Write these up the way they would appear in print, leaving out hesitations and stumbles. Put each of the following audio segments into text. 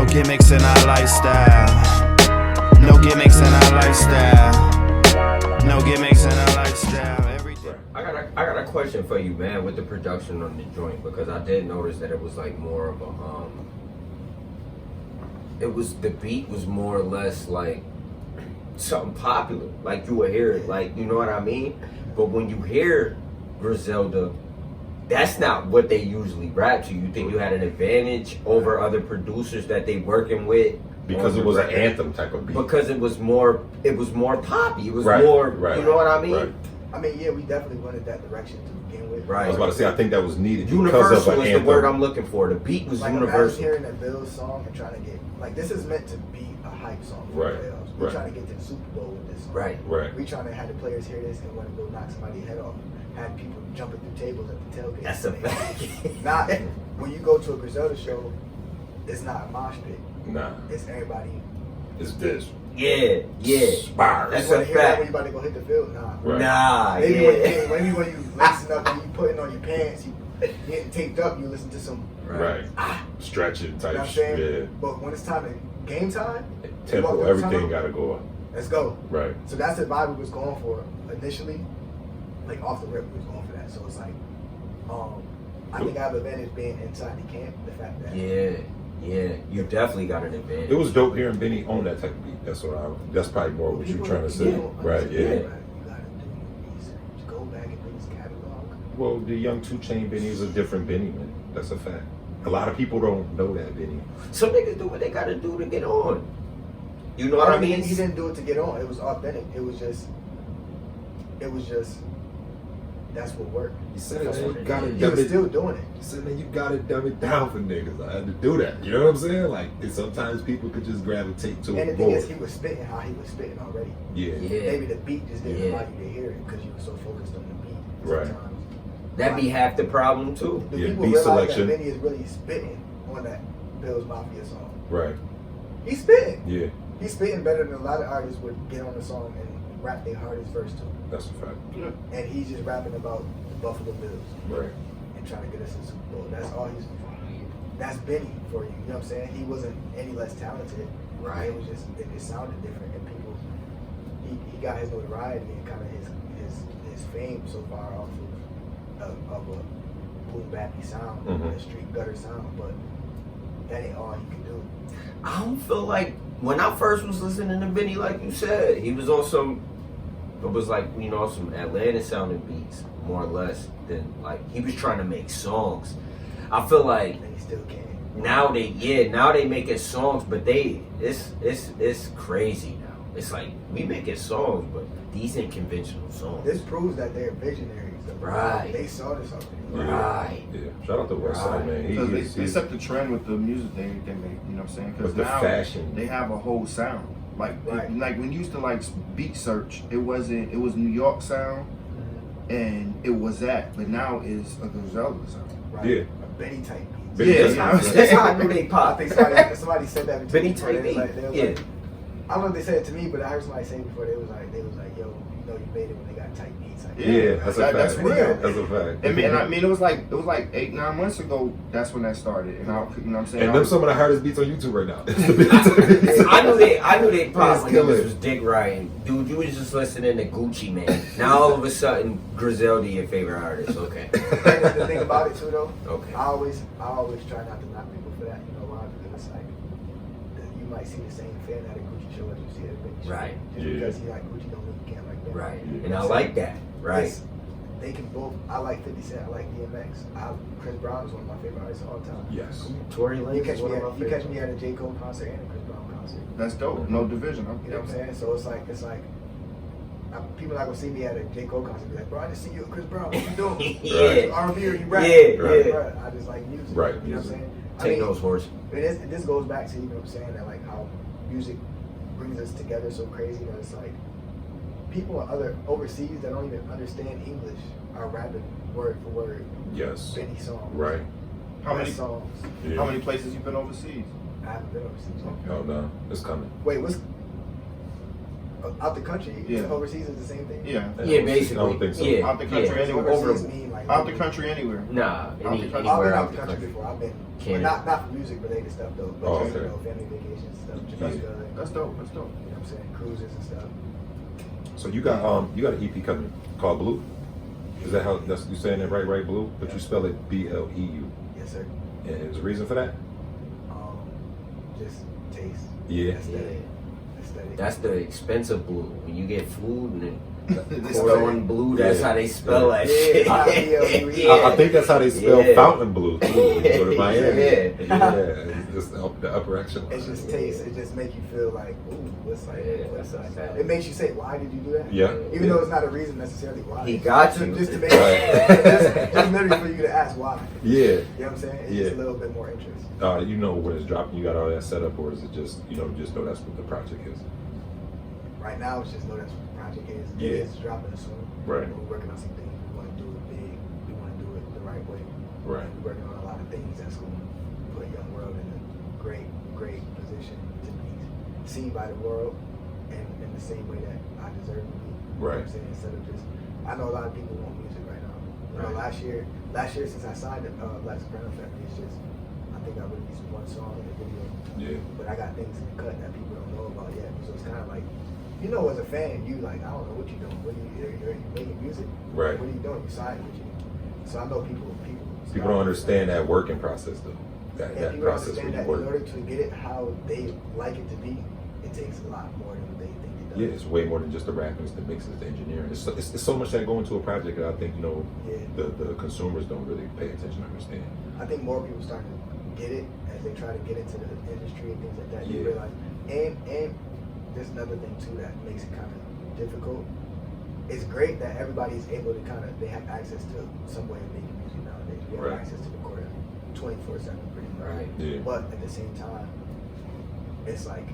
No gimmicks in our lifestyle. No gimmicks in our lifestyle. No gimmicks in our lifestyle. Everything. I got a question for you, man, with the production on the joint, because I did notice that it was like more of a the beat was more or less like something popular, like you would hear it, like, you know what I mean? But when you hear Griselda, that's not what they usually rap to. You think you had an advantage over other producers that they working with because it was an anthem type of beat. Because it was more poppy. It was Right, more, right, you know what I mean? right. I mean, yeah, we definitely wanted that direction to begin with. Right. I was about to say, I think that was needed because Universal of an is anthem. the word I'm looking for. The beat was Like, universal. imagine hearing a Bills song and trying to get, like, this is meant to be a hype song for Right, the playoffs. We're right. trying to get to the Super Bowl with this song. Right. Right. We trying to have the players hear this and want to go knock somebody's head off. Had people jumping through tables at the tailgate. That's a fact. Not when you go to a Griselda show, it's not a mosh pit. Nah, It's everybody. it's this. Yeah. Bars. That's You want a to hear that fact. when you about to go hit the field? Nah. Right. Nah, Maybe yeah. when you lacing up and you putting on your pants, you getting taped up, you listen to some. Right. Stretching You know type what I'm saying? shit. But when it's time to game time, you walk Tempo, through the everything tunnel, gotta go up. let's go. Right. So that's the vibe we was going for initially. Like off the rip, we was going for that. So it's like, I think I have advantage being inside the camp. The fact that Yeah. You definitely got an advantage. It was dope hearing Benny on that type of beat. That's probably more what you're trying to say. Right, yeah. You gotta do your research. Go back and do his catalog. Well, the young 2 Chain Benny is a different Benny, man. That's a fact. A lot of people don't know that Benny. Some niggas do what they gotta do to get on. You know what I mean? He didn't do it to get on. It was authentic. It was just. That's what worked. He said That's it, what you gotta He dumb was it. still doing it. He said, man, you gotta dumb it down for niggas. I had to do that. You know what I'm saying? Like, sometimes people could just gravitate to And it the thing more. is, he was spitting how he was spitting already. Yeah. Maybe the beat just didn't Yeah. allow you to hear it because you were so focused on the beat. Right. Sometimes. That be half the problem too. The Yeah, people beat realize selection. that Benny is really spitting on that Bill's Mafia song. Right. He's spitting. Yeah. He's spitting better than a lot of artists would get on the song and rap their hardest verse to. That's a fact. And he's just rapping about the Buffalo Bills Right. and trying to get us to the Super Bowl. That's all he's. That's Benny for you. You know what I'm saying? He wasn't any less talented. Right. It was just it sounded different, and people. He got his notoriety and kind of his fame so far off of a boom bappy sound, Mhm. a street gutter sound, but that ain't all he could do. I don't feel like when I first was listening to Benny, like you said, he was on some. It was like, you know, some Atlanta sounding beats, more or less, than like he was trying to make songs. I feel like And he still can. now they making songs, but it's crazy now. It's like we making songs, but these ain't conventional songs. This proves that they're visionaries. Though. Right. They saw this already. Right. Yeah. Shout out to Westside, Right. man. Because they set the trend with the music they make, you know what I'm saying? Because With the now fashion. they have a whole sound. Like, Right. like when you used to like beat search, it was New York sound, and it was that. But now it's a Griselda sound. Right. Yeah. A Benny type beat. Benny Yeah, type yeah. beat. That's how I knew they I popped. think somebody said that to Benny me before. type They was beat. like, Yeah. I don't know if they said it to me, but I heard somebody say it before. They was like, yo, you know, you made it when they got tight beats. Like, Yeah, that's a fact. That's real. That's a fact. I mean, it was like 8-9 months ago. That's when that started, and you know what I'm saying. And them some of the hardest beats on YouTube right now. I knew they popped when killer. niggas was dick riding. Dude, you was just listening to Gucci Man. Now all of a sudden, Griselda your favorite artist. Okay. And the thing about it too, though, Okay. I always try not to knock people for that. You know why? Because it's like you might see the same fan at a Gucci show as you see at a Benny show. Right. Just Yeah. because he like Gucci don't mean he can't like that. Right. Yeah. And I like that. Right. It's- They can both. I like 50 Cent. I like DMX. Chris Brown is one of my favorite artists of all time. Yes. Tory You Lanez catch is one me of my at you catch favorites. me at a J. Cole concert and a Chris Brown concert. That's dope. No division. You know what I'm saying? So it's like people not gonna see me at a J. Cole concert and be like, bro, I just see you at Chris Brown. What you doing? Yeah. R&B or you rap? Yeah, Right. yeah. Bro, I just like music. Right, You know what I'm music. saying? Take those horse. This goes back to, you know what I'm saying, that like how music brings us together so crazy that it's like people overseas that don't even understand English are rapping word for word Yes. Benny songs. Right. How Rap many songs? Yeah. How many places you been overseas? I haven't been overseas. Oh no, it's coming. Wait, what's Out the country, Yeah. overseas is the same thing. Yeah. Yeah, basically. I don't think so. Yeah. Out the country Yeah. anywhere. Overseas mean like Out the country anywhere. Nah, Out the country. I've been anywhere out out the the country country. before. I've been, Canada. but not for music related stuff though. But Oh, just, okay. family vacations and stuff, Yeah. Jamaica, That's dope. That's dope. you know what I'm saying, cruises and stuff. So you got an EP coming called BLEU. Is that how that's you saying it right? Right, BLEU, but you spell it BLEU. Yes, sir. And there's a reason for that. Just taste. Yeah. Aesthetic. Yeah. Aesthetic. That's the expensive blue. When you get food and then It's pouring blue, that's Yeah. how they spell that Yeah, shit. it's not BLEU. Yeah. I think that's how they spell Yeah. fountain blue too. When you go to Miami. Yeah. It's just the upper echelon. It's just taste. It just make you feel like, ooh, what's like, Yeah, what's that's like. like- It makes you say, why did you do that? Yeah. Even though it's not a reason necessarily why. He got you. Just to make Right. just literally for you to ask why. Yeah. You know what I'm saying? It's just a Yeah. little bit more interest. You know when it's dropping, you got all that set up, or is it just just know that's what the project is? Right now, it's just know that's what the project is. Yeah. It's dropping soon. Right. We're working on some things. We want to do it big. We want to do it the right way. Right. We're working on a lot of things that's going to put Young World in a great position to be seen by the world, and in the same way that I deserve to be. You know what Right. I'm saying? Instead of just, I know a lot of people want music right now. You know, Right. last year since I signed the Black Soprano Family, it's just, I think I released one song in the video. Yeah. But I got things in the cut that people don't know about yet. So it's kind of like, as a fan, you like, I don't know what you're doing. What are you making music? Right. What are you doing? You signed with you. So I know people People don't understand that working process though. And That people don't process where understand you that in work. order to get it how they like it to be, it takes a lot more than they think it does. Yeah, it's way more than just the rapping, it's the mixes, the engineering. It's so much that go into a project that I think Yeah. the consumers don't really pay attention to understand. I think more people start to get it as they try to get into the industry and things like that. You Yeah. realize, and there's another thing too that makes it kind of difficult. It's great that everybody's able to they have access to some way of making music nowadays. We have Right. access to record 24/7 pretty much. Right. Yeah. But at the same time, it's like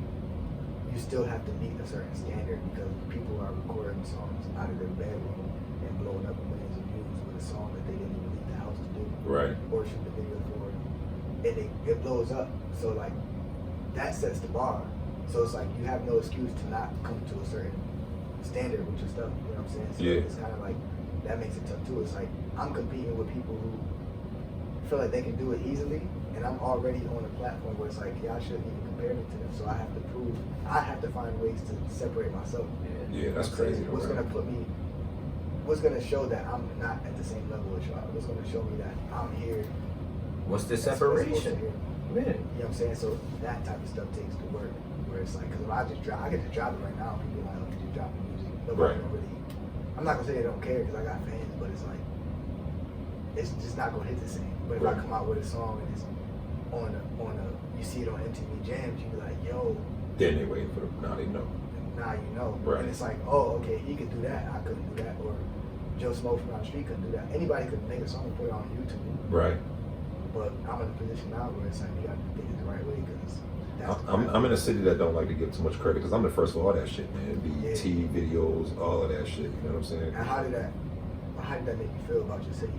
you still have to meet a certain standard because people are recording songs out of their bedroom and blowing up millions of views with a song that they didn't even leave the house to do Right. or shoot the video for, and it blows up. So like that sets the bar. So it's like you have no excuse to not come to a certain standard with your stuff. You know what I'm saying? So Yeah. it's kind of like that makes it tough too. It's like I'm competing with people who feel like they can do it easily, and I'm already on a platform where it's like, yeah, I shouldn't even compare me to them. So I have to find ways to separate myself. Yeah, that's crazy. though, What's right? gonna show that I'm not at the same level as y'all? What's gonna show me that I'm here? What's the as supposed to separation? here? Yeah. You know what I'm saying? So that type of stuff takes the work. Where it's like, because if I just drop, I get to drop it right now. People are like, oh, you just dropping music. Nobody Right. don't really. I'm not gonna say they don't care because I got fans, but it's like, it's just not gonna hit the same. But if I Right. come out with a song and it's on a, you see it on MTV Jams, you be like, yo, Then they waiting for the now they know. now you know. Right. And it's like, oh, okay, he could do that. I couldn't do that. Or Joe Smoke from down the street couldn't do that. Anybody could make a song and put it on YouTube. Right. But I'm in a position now where it's like, you got to think it the right way because that's the I'm right in way. a city that don't like to give too much credit because I'm the first for all that shit, man. BET videos, all of that shit. You know what I'm saying? And how did that make you feel about your city?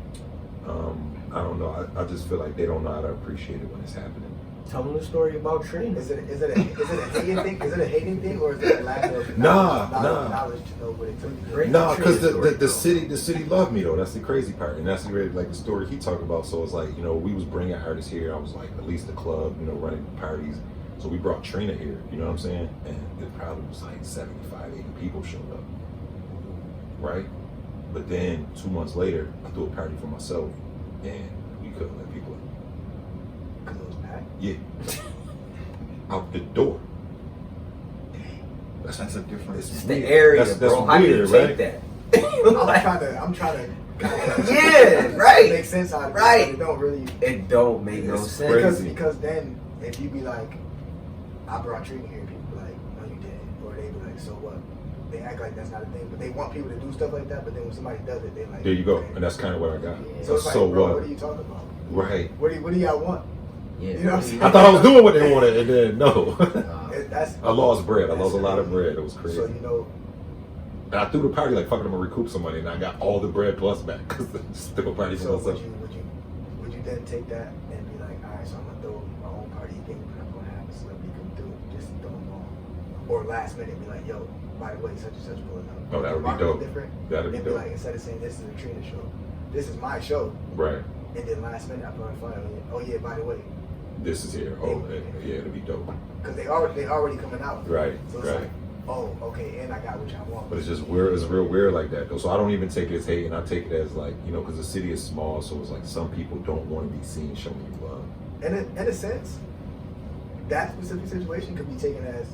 I don't know. I just feel like they don't know how to appreciate it when it's happening. Tell them the story about Trina. Is it a hating thing? Is it a hating thing or is it a lack of Nah. knowledge to know what it took you? Great. No, because Story, the city loved me though. That's the crazy part, and that's the story he talked about. So it's like we was bringing artists here. I was like at least the club, running parties. So we brought Trina here. You know what I'm saying? And it probably was like 75, 80 people showed up, right? But then 2 months later, I threw a party for myself, and we couldn't let people in. Because it was packed. Yeah, out the door. That's a different. It's the area, That's bro. How do you weird, take right? that? I'm trying to kind of Yeah, right. make sense out of it. Right. But it don't really It don't make no It's sense. crazy. because then if you be like, I brought Trina here, people be like, no, you didn't, or they be like, so what? They act like that's not a thing, but they want people to do stuff like that. But then when somebody does it, they like, There you go, okay. and that's kind of what I got. So it's like, So bro, what? what are you talking about? Right. What do y'all want? Yeah. You know what I'm saying? I thought I was doing what they wanted, and then no. That's I lost bread. I that's lost a lot of crazy. bread. It was crazy. So And I threw the party like fucking I'm gonna recoup some money, and I got all the bread plus back because still a party for so myself. would you then take that and be like, all right, so I'm gonna throw my own party again, but I'm gonna have a celebrity come through, just throw them all. or last minute be like, yo, by the way, such and such pulling up. Oh, that would be Market dope. Different. That'd be They'd dope. like, instead of saying this is a Trina show, this is my show. Right. And then last minute I put on fire. Oh yeah, by the way, This is here. Oh, yeah, it'll be dope. because they already coming out. Right. So it's Right. like, oh, okay, and I got what I want. But it's just weird. It's real weird like that though. So I don't even take it as hate, and I take it as like, you know, because the city is small, so it's like some people don't want to be seen showing you love. And in a sense, that specific situation could be taken as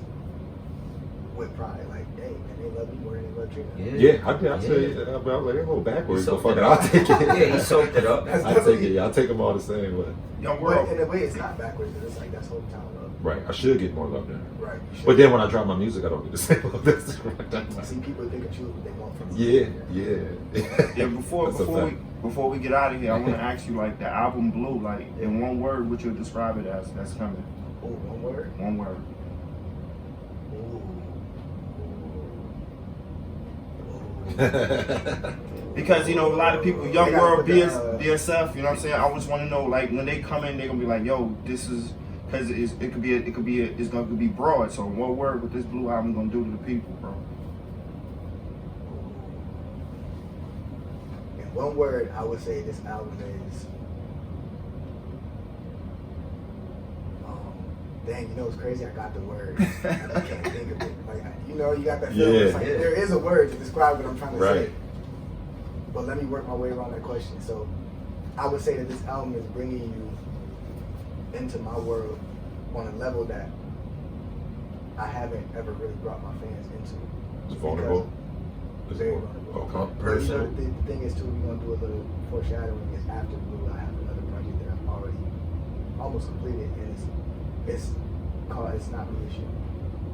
with pride. Like, hey, man, they love me more than they love Trina. Yeah, I'll say it. I'll let it go backwards. He But soaked fuck it it, up. I'll take it. Yeah, he soaked it up. That's I take it. definitely- Yeah, I take them all the same way. Young But world. in a way, it's not backwards. It's like that's hometown love. Right. I should get more love then. Right. You should. But then when I drop my music, I don't get the same love. That's You see people pick and choose what they want from you. yeah. Yeah, That's a fact. before we get out of here, I want to ask you, like, the album BLEU, like, in one word, what you'll describe it as that's coming? Oh, one word. One word. Because, you know, a lot of people, Young They gotta World, put the, BSF, you know what I'm saying? I just want to know, like, when they come in, they're going to be like, yo, this is, because it's going to be broad. So one word what this BLEU album going to do to the people, bro? In one word, I would say this album is. Dang, you know what's crazy? I got the word. I can't think of it. Like, you know, you got that feeling. It's like, there is a word to describe what I'm trying to say. But let me work my way around that question. So, I would say that this album is bringing you into my world on a level that I haven't ever really brought my fans into. It's vulnerable. It's very vulnerable. Okay. But you know, the thing is too, we're gonna do a little foreshadowing. Is after BLEU, I have another project that I've already almost completed, and it's called "It's Not Me, It's You."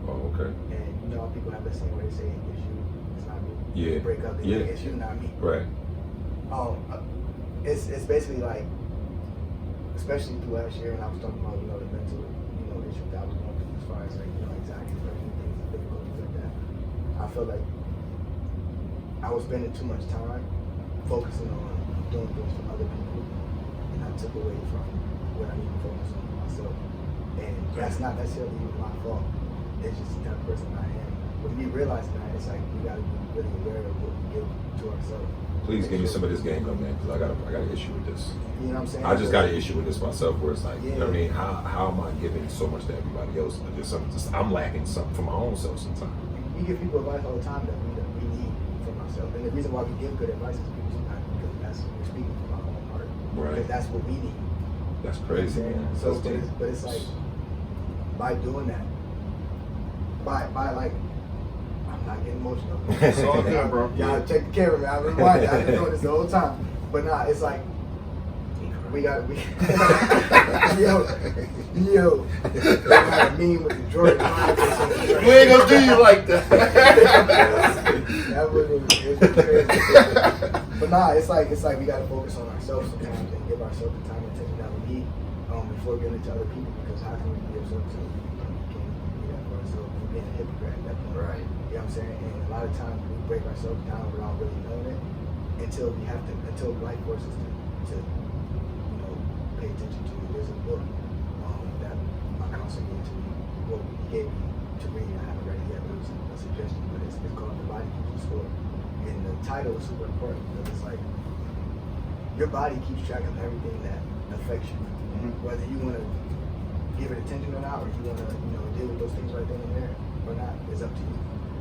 Oh, okay. And you know how people have that saying where they say "It's you, it's not me." Yeah. They break up, they say "It's you, not me." Right. It's basically like, especially through last year when I was talking about the mental issues that I was going through as far as like anxiety, depression, things, difficulties like that. I felt like I was spending too much time focusing on doing things for other people, and I took away from what I need to focus on myself. And that's not necessarily even my fault. It's just the type of person I am. When we realize that, it's like we gotta be really aware of what we give to ourselves. Please give me some of this game, though, man, because I got an issue with this. You know what I'm saying? I just got an issue with this myself, where it's like, you know what I Yeah. mean? How am I giving so much to everybody else? But there's something, I'm lacking something for my own self sometimes. We give people advice all the time that we need from ourselves. And the reason why we give good advice is people sometimes because we're speaking from our own heart. Right. Because that's what we need. That's crazy, man. So, That's deep. but it's like, by doing that, by like, I'm not getting emotional. It's all good, bro. Y'all check the camera, man. I've been watching. I've been doing this the whole time. But nah, it's like, we got yo, they had a meme with the Jordan 5 or something. We ain't gonna do you like that. That was crazy. But nah, it's like we gotta focus on ourselves sometimes and give ourselves the time and attention that we need before giving it to other people. Because how can we be of service to other people? We can't do that for ourselves. We're being a hypocrite at that point. Right. You know what I'm saying? And a lot of times we break ourselves down without really knowing it until life forces to pay attention to. There's a book that my counselor gave to me. Well, he gave me to read. I haven't read it yet, but it was a suggestion. But it's called The Body Keeps the Score. And the title is super important because it's like your body keeps track of everything that affects you. Whether you want to give it attention or not, or you want to deal with those things right then and there or not, is up to you.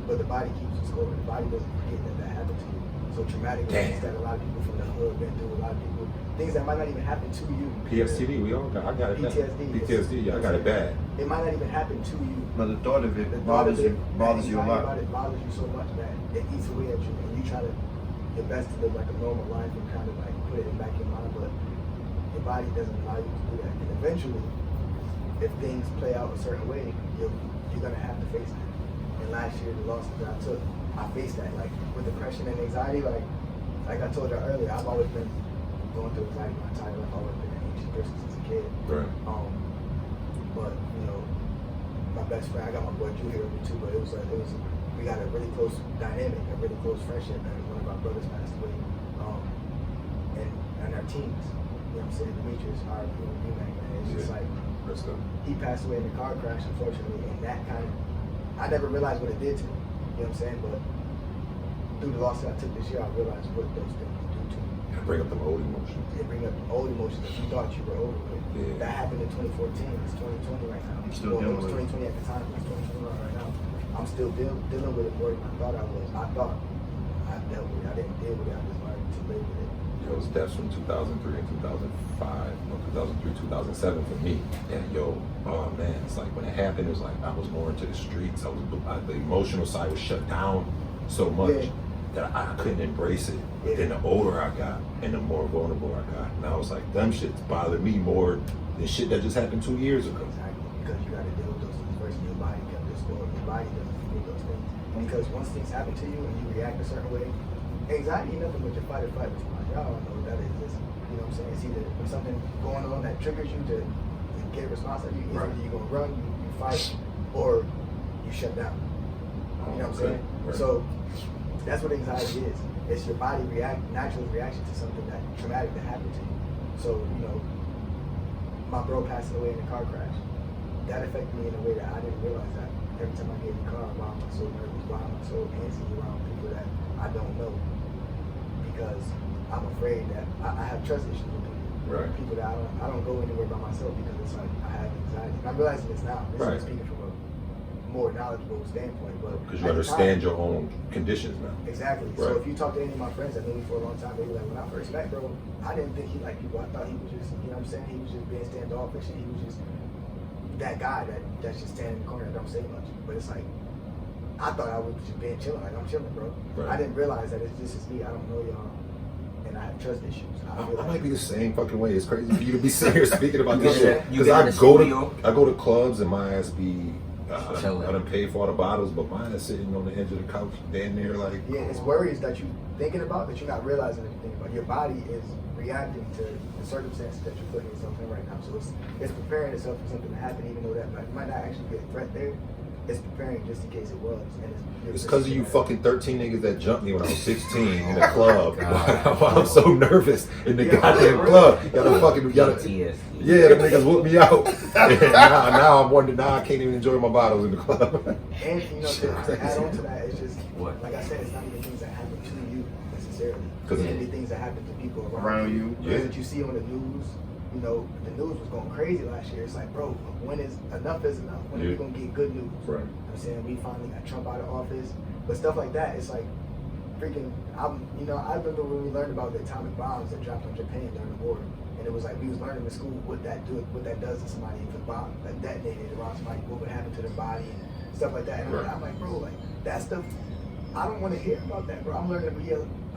But the body keeps the score. The body doesn't forget that happened to you. So traumatic events that a lot of people from the hood been through, a lot of people, things that might not even happen to you. PTSD, I got it. PTSD. I got it bad. It might not even happen to you. But the thought of it The thought of bothers you a anxiety lot. about it bothers you so much that it eats away at you, and you try to your best to live like a normal life and kind of like put it back in mind, but your body doesn't allow you to do that. And eventually, if things play out a certain way, you're gonna have to face that. And last year, the losses that I took, I faced that. Like with depression and anxiety, like I told you earlier, I've always been going through anxiety my entire life. I've always been an anxious person since a kid. Right. But my best friend, I got my boy Drew here with me too, but we got a really close dynamic, a really close friendship, and one of our brothers passed away. And our teams, you know what I'm saying, Demetrius, our man, it's just like Rest up. he passed away in a car crash, unfortunately, and that kind of I never realized what it did to me. You know what I'm saying? But through the loss that I took this year, I realized what those things do to me. And bring up them old emotions. They bring up old emotions that you thought you were over with. Yeah. That happened in 2014. It's 2020 right now. I'm still Well, it dealing was with it. 2020 at the time. It's 2021 right now. I'm still dealing with it more than I thought I was. I thought I dealt with it. I didn't deal with it. I just learned to live with it. Yo, it was deaths from 2003 and 2005, no, 2003, 2007 for me. And yo, oh man, it's like when it happened, it was like I was more into the streets. The emotional side was shut down so much that I couldn't embrace it. But then the older I got and the more vulnerable I got, and I was like, them shits bothered me more than shit that just happened 2 years ago. Exactly. Because you got to deal with those things first. Your body kept this score. Your body doesn't feel those things. Because once things happen to you and you react a certain way, anxiety ain't nothing but your fight or flight response. Y'all don't know what that is. It's, you know what I'm saying? It's either when something going on that triggers you to get a response out of you, either you're going to run, you fight, or you shut down. You know what I'm saying? Right. So that's what anxiety is. It's your body natural reaction to something that traumatic that happened to you. So, you know, my bro passing away in a car crash. That affected me in a way that I didn't realize that. Every time I get in the car, why am I so nervous? Why am I so antsy around people that I don't know? Because I'm afraid that I have trust issues with people. Right. People that I don't go anywhere by myself because it's like I have anxiety. And I'm realizing this now. This is speaking from a more knowledgeable standpoint, but Because you understand your own conditions now. exactly. Right. So if you talk to any of my friends that knew me for a long time, they were like, when I first met, bro, I didn't think he liked people. I thought he was just, you know what I'm saying? He was just being standoffish. He was just that guy that's just standing in the corner and don't say much. But it's like, I thought I was just being chilling. Like, I'm chilling, bro. Right. I didn't realize that this is me. I don't know y'all. And I have trust issues. I might be the same fucking way. It's crazy for you to be sitting here speaking about this Yeah, shit. you Because get in the studio. I go to clubs and my ass be I Chilling. done paid for all the bottles, but mine is sitting on the edge of the couch, damn near like. Yeah, it's worries that you're thinking about that you're not realizing anything about. Your body is reacting to the circumstances that you're putting yourself in right now. So it's preparing itself for something to happen, even though that might not actually be a threat there. It's preparing just in case it was. And It's because of you fucking 13 niggas that jumped me when I was 16 in the club. God. I'm so nervous in the goddamn club. Y'all PTSD. yeah, the niggas whooped me out. And now I'm wondering, now I can't even enjoy my bottles in the club. And you know, to add on to that, it's just What? like I said, it's not even things that happen to you necessarily. 'Cause It's gonna be things that happen to people Around you. Yeah. That you see on the news. You know, the news was going crazy last year. It's like, bro, when is enough is enough? When are we gonna get good news? Right. You know what I'm saying? We finally got Trump out of office. But stuff like that, it's like freaking I remember when we learned about the atomic bombs that dropped on Japan during the war. And it was like we was learning in school what that does to somebody if a bomb that detonated around somebody, what would happen to their body and stuff like that. And I'm like, bro, like that stuff, I don't want to hear about that, bro. I'm learning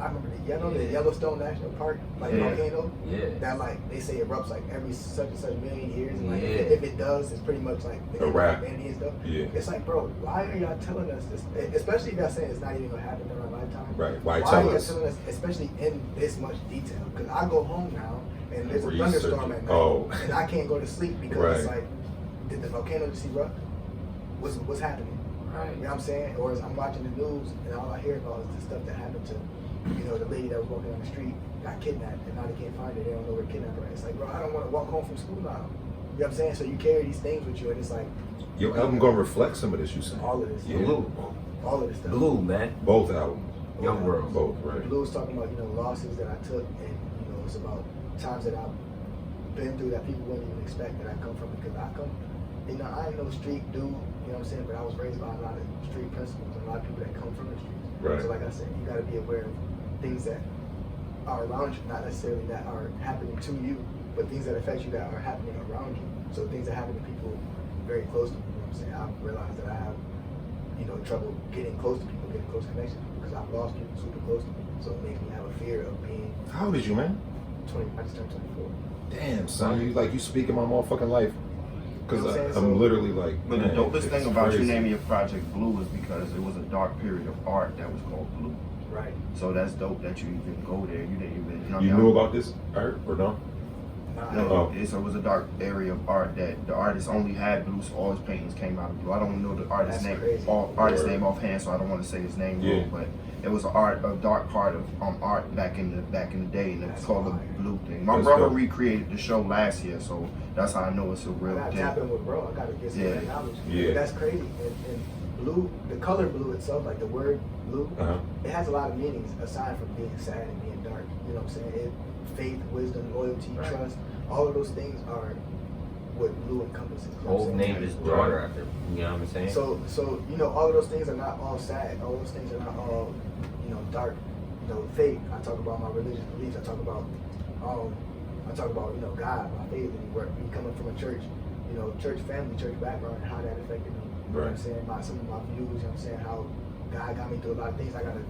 I remember the Yellowstone National Park, like volcano. Yeah. That like they say erupts like every such and such million years, and like Yeah. if it does, it's pretty much like A wrap. humanity and stuff. Yeah. It's like, bro, why are y'all telling us this? Especially if y'all saying it's not even gonna happen during our lifetime. Right. Why are tell y'all us? telling us, especially in this much detail? Because I go home now and there's a Research. thunderstorm at night, Oh. and I can't go to sleep because it's Right. like, did the volcano just erupt? What's happening? Right. You know what I'm saying? Or as I'm watching the news and all I hear about is the stuff that happened to, you know, the lady that was walking down the street got kidnapped and now they can't find her. They don't know where kidnapped her. It's like, bro, I don't want to walk home from school now. You know what I'm saying? So you carry these things with you and it's like Your album gonna reflect some of this, you saying? all of this. Yeah. Blue. All of this stuff. Blue, man. Both albums. Young World. Both, right. Blue was talking about, you know, losses that I took and, you know, it's about times that I've been through that people wouldn't even expect that I come from because I come, you know, I ain't no street dude, you know what I'm saying, but I was raised by a lot of street principles and a lot of people that come from the streets. Right. So like I said, you gotta be aware of things that are around you, not necessarily that are happening to you, but things that affect you that are happening around you. So things that happen to people very close to me, you know what I'm saying? I've realized that I have, you know, trouble getting close to people, getting close connections because I've lost people super close to me. So it makes me have a fear of being How old is you, man? 20, I just turned 24. Damn, son, you speaking my motherfucking life. You know what I'm Because saying? I'm So- literally like. But the man, dopest it's thing about you crazy. naming your project Blue is because it was a dark period of art that was called Blue. Right. So that's dope that you even go there. You didn't even. You knew about this art or no? No, it was a dark area of art that the artist only had blue, so all his paintings came out of blue. I don't know the artist's name, name offhand, so I don't want to say his name wrong. But it was a dark part of art back in the day, and it's called the blue thing. My brother recreated the show last year, so that's how I know it's a real thing. I gotta tap in with bro. I gotta get some of that knowledge. Yeah. But that's crazy. And blue, the color blue itself, like the word blue, it has a lot of meanings aside from being sad and being dark. You know what I'm saying? Faith, wisdom, loyalty, trust, all of those things are what blue encompasses. Whole name is daughter after, you know what I'm saying? So you know, all of those things are not all sad. All those things are not all, you know, dark. You know, faith. I talk about my religious beliefs. I talk about you know, God, my faith, and me coming from a church, you know, church family, church background, and how that affected me. You know what I'm saying? Some of my views. You know what I'm saying? How God got me through a lot of things. I gotta.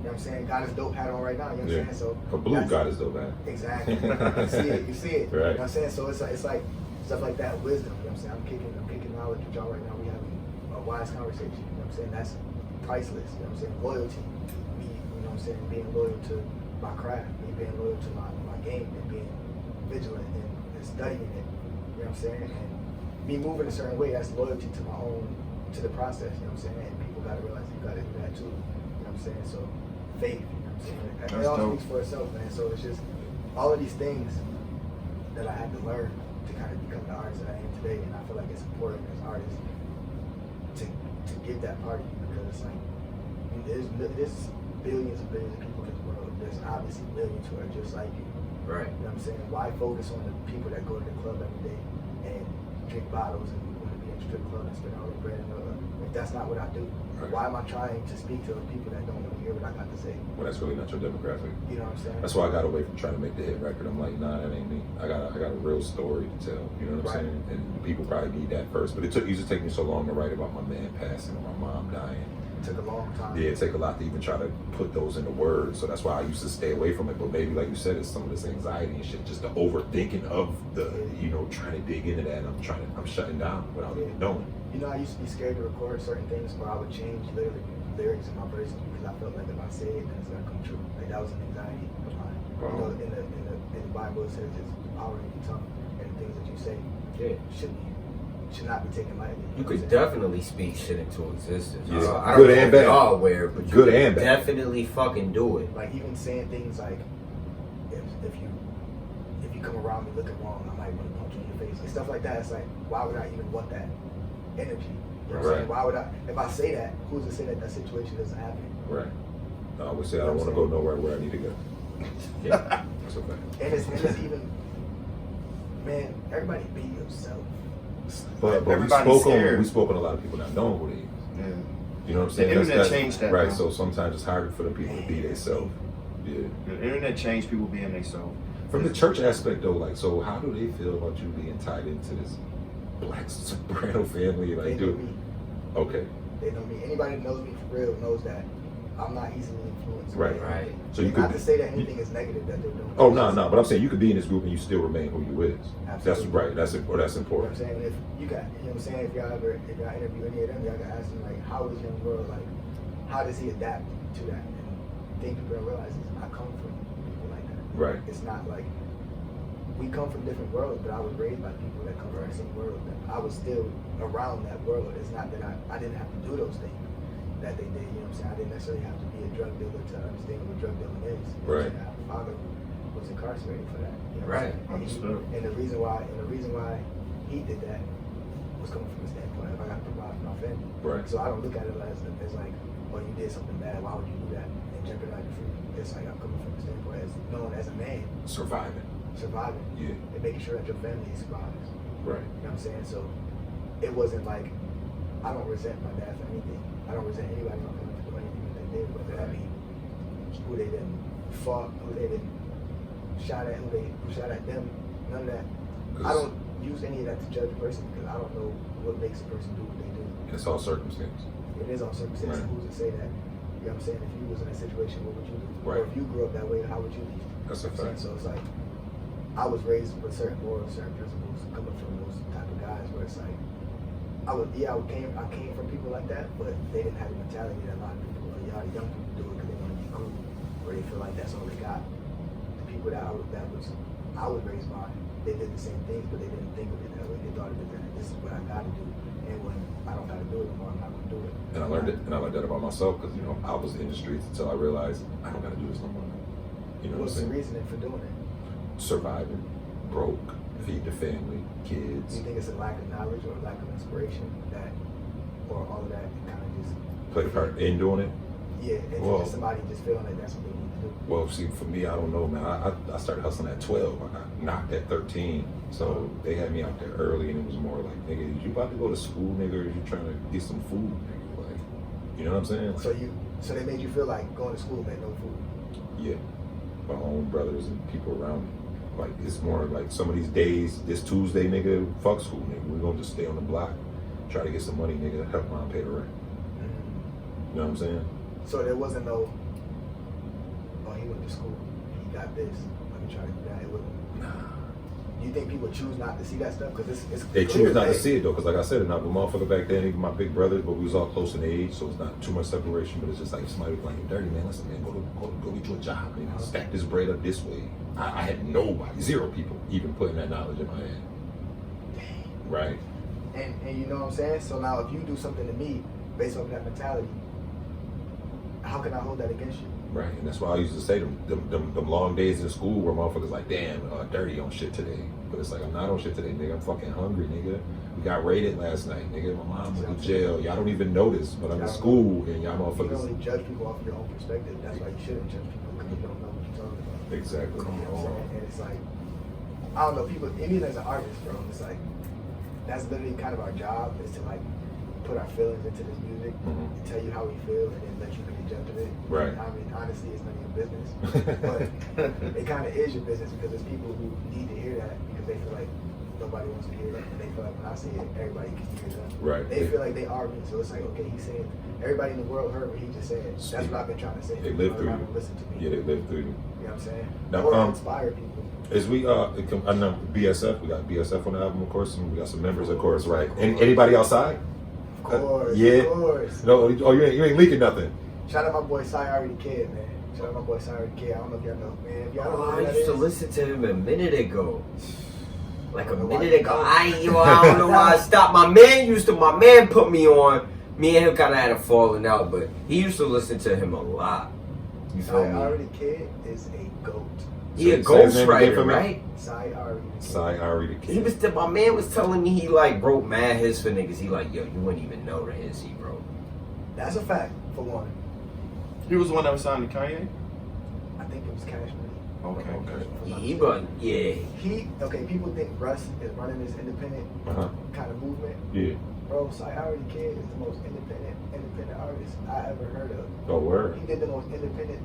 You know what I'm saying? God is dope hat on right now, you know what I'm saying? So a blue God is dope hat. Exactly. You see it. Right. You know what I'm saying? So it's like stuff like that, wisdom, you know what I'm saying? I'm kicking knowledge with y'all right now. We having a wise conversation, you know what I'm saying? That's priceless, you know what I'm saying? Loyalty, me, you know what I'm saying, being loyal to my craft, me being loyal to my game, and being vigilant and studying it, you know what I'm saying? And me moving a certain way, that's loyalty to my own, to the process, you know what I'm saying? And people gotta realize you gotta do that too, you know what I'm saying? So faith, you know what I'm saying? It all speaks for itself, man. So it's just all of these things that I had to learn to kind of become the artist that I am today, and I feel like it's important as artists to give that part of you, because it's like there's billions and billions of people in this world. There's obviously millions who are just like you. Right. You know what I'm saying? Why focus on the people that go to the club every day and drink bottles and want to be in a strip club and spend all their bread and if that's not what I do? Why am I trying to speak to people that don't want to hear what I got to say? Well, that's really not your demographic. You know what I'm saying? That's why I got away from trying to make the hit record. I'm like, nah, that ain't me. I got a real story to tell. You know what I'm saying? And people probably need that first. But it used to take me so long to write about my man passing or my mom dying. It took a long time. Yeah, it take a lot to even try to put those into words. So that's why I used to stay away from it. But maybe, like you said, it's some of this anxiety and shit, just the overthinking of the, you know, trying to dig into that. And I'm shutting down without even knowing. You know, I used to be scared to record certain things where I would change lyrics in my verses because I felt like if I say it, then it's gonna come true. Like that was an anxiety of mine. You know, in the Bible it says there's power in your tongue, and the things that you say should not be taken lightly. You could definitely speak shit into existence. Yeah. I don't know if y'all aware, but you good and bad. Definitely fucking do it. Like even saying things like, if you come around me looking wrong, I might want to punch you in your face. Like stuff like that. It's like, why would I even want that energy? You know what I'm saying? Why would I? If I say that, who's to say that situation doesn't happen? Right. I would say I don't want to go nowhere where I need to go. Yeah. That's okay. And it's even, man, everybody be yourself. But we spoke on a lot of people not knowing who they is. Yeah. You know what I'm saying? The internet changed that. Right, Bro. so sometimes it's harder for the people to be themselves. Yeah. The internet changed people being themselves. From the church aspect though, like, so how do they feel about you being tied into this Black Soprano family? Like, They know me. Okay. They know me. Anybody that knows me for real knows that I'm not easily influenced. Right. So you not could to say that anything is negative that they're doing. Oh no, but I'm saying you could be in this group and you still remain who you is. Absolutely. That's right. That's You know what important. I'm saying? If you got, you know what I'm saying? If y'all interview any of them, y'all gotta ask them like, how is young world like? How does he adapt to that? And the thing people don't realize is I come from people like that. Right. It's not like we come from different worlds, but I was raised by people that come from the same world. I was still around that world. It's not that I didn't have to do those things that they did. You know what I'm saying? I didn't necessarily have to be a drug dealer to understand what drug dealing is. You know Right. what I'm saying? I have a father who was incarcerated for that. You know what Right. I'm saying? And the reason why he did that was coming from a standpoint of I got to provide for my family. Right. So I don't look at it as like, oh, you did something bad. Why would you do that and jeopardize your freedom? It's like I'm coming from a standpoint as known as a man Surviving. Yeah. and making sure that your family survives. Right. You know what I'm saying? So it wasn't like I don't resent my dad for anything. I don't resent anybody for doing anything that they did, whether that be who they didn't fought, who they didn't shot at, who shot at them. None of that. I don't use any of that to judge a person because I don't know what makes a person do what they do. It's all circumstance. It is all circumstances. Right. Who's to say that? You know what I'm saying? If you was in a situation, what would you do? Right. Or if you grew up that way, how would you leave? That's a You know what I'm fact. saying? So it's like I was raised with certain morals, certain principles, coming from those type of guys where it's like I came from people like that, but they didn't have the mentality that a lot of people, a lot of young people do it because they want to be cool, or they feel like that's all they got. The people that I was raised by, they did the same things, but they didn't think of it that way. They thought of it that this is what I got to do, and when I don't got to do it anymore, I'm not going to do it. And I learned it, and I learned that about myself because I was in the streets until I realized I don't got to do this no more. What's the reasoning for doing it? Surviving, broke, feed the family, kids. Do you think it's a lack of knowledge or a lack of inspiration or all of that kind of just Played a part in doing it? Yeah, and just somebody just feeling like that's what they need to do. Well, see, for me, I don't know, man. I started hustling at 12. I got knocked at 13. So they had me out there early, and it was more like, nigga, is you about to go to school, nigga, or is you trying to get some food, nigga? Like, you know what I'm saying? Like, So they made you feel like going to school meant no food? Yeah. My own brothers and people around me. Like, it's more like some of these days, this Tuesday, nigga, fuck school, nigga. We're gonna just stay on the block, try to get some money, nigga, help mom pay the rent. You know what I'm saying? So there wasn't no, he went to school, he got this, let me try to do that. It wasn't. Nah. Do you think people choose not to see that stuff? Because it's They choose not to see it though, because like I said, not the motherfucker back then, even my big brothers, but we was all close in age, so it's not too much separation. But it's just like somebody was like, "You're dirty, man. Listen, man, go get you a job, man. Stack this bread up this way." I had nobody, zero people, even putting that knowledge in my head. Dang. Right. And you know what I'm saying? So now if you do something to me based off that mentality, how can I hold that against you? Right, and that's why I used to say them long days in school where motherfuckers like, damn, dirty on shit today. But it's like, I'm not on shit today, nigga. I'm fucking hungry, nigga. We got raided last night, nigga. My mom went to jail. Y'all don't even know this, but I'm in school and y'all motherfuckers. You can only judge people off of your own perspective. That's why you shouldn't judge people because you don't know what you're talking about. Exactly. You know what I'm saying? And it's like, I don't know, people, even as an artist, bro, it's like, that's literally kind of our job is to like put our feelings into this music and tell you how we feel and then let you make a judge of it. Right. I mean, honestly, it's none of your business. But it kind of is your business because there's people who need to hear that because they feel like nobody wants to hear that. And they feel like when I say it, everybody can hear that. Right. They feel like they are me. So it's like, okay, he's saying, everybody in the world heard what he just said. That's what I've been trying to say. They live through you. Listen to me. Yeah, they live through you. You know what I'm saying? Now, Or inspire people. As we I know BSF, we got BSF on the album, of course, and we got some members, of course, right? Anybody outside? Of course, yeah. Of course. No, you ain't leaking nothing. Shout out my boy Cy the Kid, man. Shout out my boy Cy the Kid. I don't know if y'all know, man. If y'all don't know who I that used to is, listen to him a minute ago. Like a I don't know why minute you ago. don't. I don't know why I stopped. My man put me on. Me and him kind of had a falling out, but he used to listen to him a lot. You feel me? Cy the Kid is a GOAT. He a Say his name again ghostwriter, for me. right? Cy the Kid. My man was telling me he like wrote mad hits for niggas. He like, yo, you wouldn't even know the hits he wrote. That's a fact, for one. He was the one that was signed to Kanye? I think it was Cash Money. Okay. He but yeah. People think Russ is running this independent kind of movement. Yeah. Bro, Cy the Kid is the most independent artist I ever heard of. Oh, word. He did the most independent,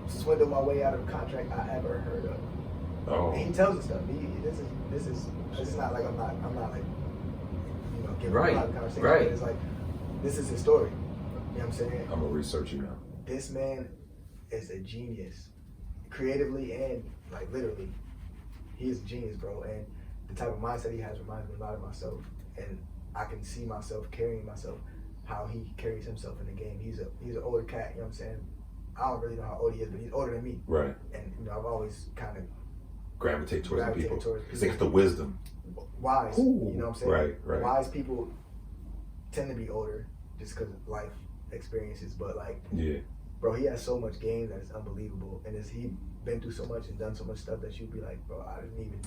swindle my way out of a contract I ever heard of. Oh. And he tells us stuff. This is not like I'm not like giving a lot of conversation. Right. But it's like this is his story. You know what I'm saying? I'm gonna research you now. This man is a genius, creatively and like literally. He is a genius, bro. And the type of mindset he has reminds me a lot of myself. And I can see myself carrying myself, how he carries himself in the game. He's an older cat. You know what I'm saying? I don't really know how old he is, but he's older than me. Right. And I've always kind of Gravitate towards the people. towards Because they got the wisdom. wise. Ooh. You know what I'm saying? Right. Wise people tend to be older just because of life experiences. But like, Yeah. bro, he has so much game that is unbelievable, and he been through so much and done so much stuff that you'd be like, bro, I didn't even